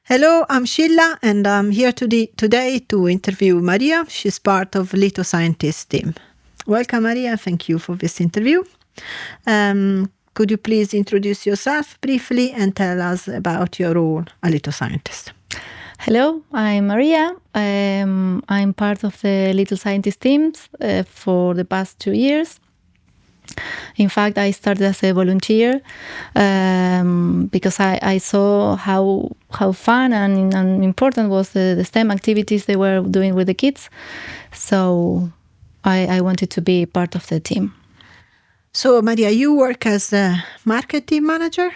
Hello, I'm Scilla, and I'm here today to interview Maria. She's part of Little Scientist team. Welcome, Maria. Thank you for this interview. Could you please introduce yourself briefly and tell us about your role at Little Scientist? Hello, I'm Maria. I'm part of the Little Scientist teams for the past 2 years. In fact, I started as a volunteer because I saw how fun and important was the STEM activities they were doing with the kids. So I wanted to be part of the team. So, Maria, you work as a marketing manager.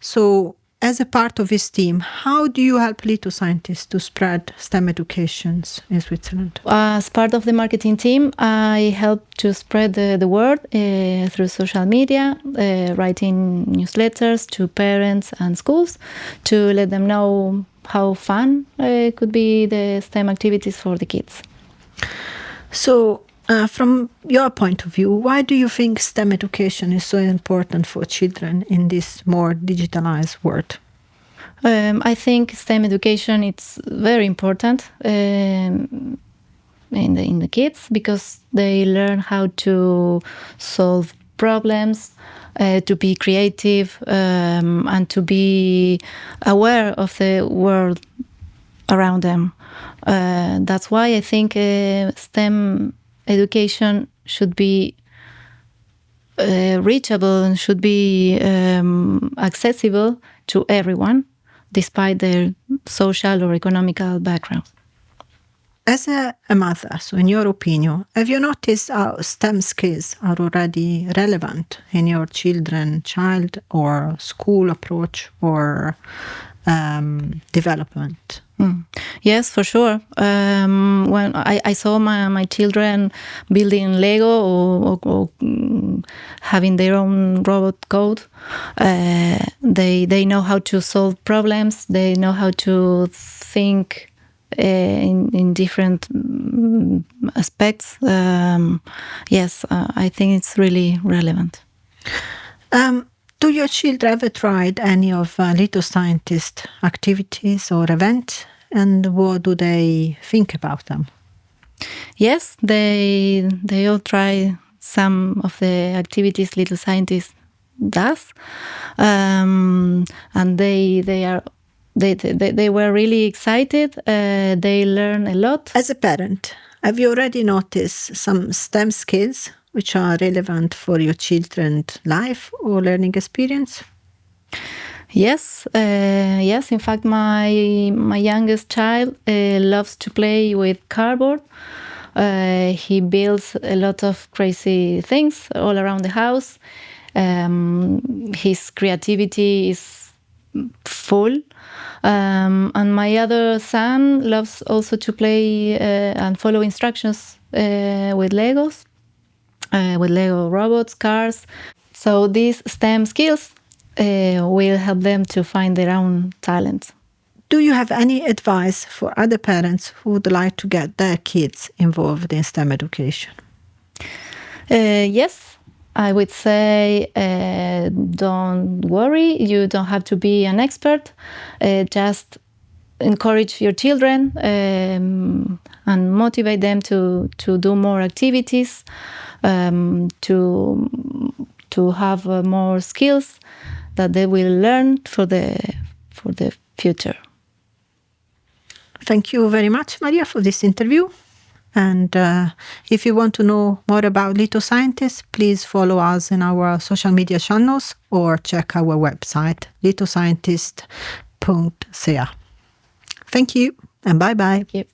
So, as a part of this team, how do you help Little Scientists to spread STEM educations in Switzerland? As part of the marketing team, I help to spread the word through social media, writing newsletters to parents and schools to let them know how fun could be the STEM activities for the kids. So, from your point of view, why do you think STEM education is so important for children in this more digitalized world? I think STEM education is very important in the kids because they learn how to solve problems, to be creative, and to be aware of the world around them. That's why I think STEM education should be reachable and should be accessible to everyone, despite their social or economical background. As a mother, so in your opinion, have you noticed how STEM skills are already relevant in your child or school approach or development? Yes, for sure. When I saw my children building Lego or having their own robot code, they know how to solve problems. They know how to think in different aspects. Yes, I think it's really relevant. Do your children ever tried any of Little Scientist activities or events? And what do they think about them? Yes, they all try some of the activities Little Scientist does, and they were really excited. They learn a lot. As a parent, have you already noticed some STEM skills which are relevant for your children's life or learning experience? Yes. In fact, my youngest child loves to play with cardboard. He builds a lot of crazy things all around the house. His creativity is full. And my other son loves also to play and follow instructions with Legos, with Lego robots, cars. So these STEM skills will help them to find their own talent. Do you have any advice for other parents who would like to get their kids involved in STEM education? Yes, I would say don't worry. You don't have to be an expert. Just encourage your children and motivate them to do more activities, to have more skills that they will learn for the future. Thank you very much, Maria, for this interview. And if you want to know more about Little Scientists, please follow us in our social media channels or check our website, littlescientist.ca. Thank you and bye-bye. Thank you.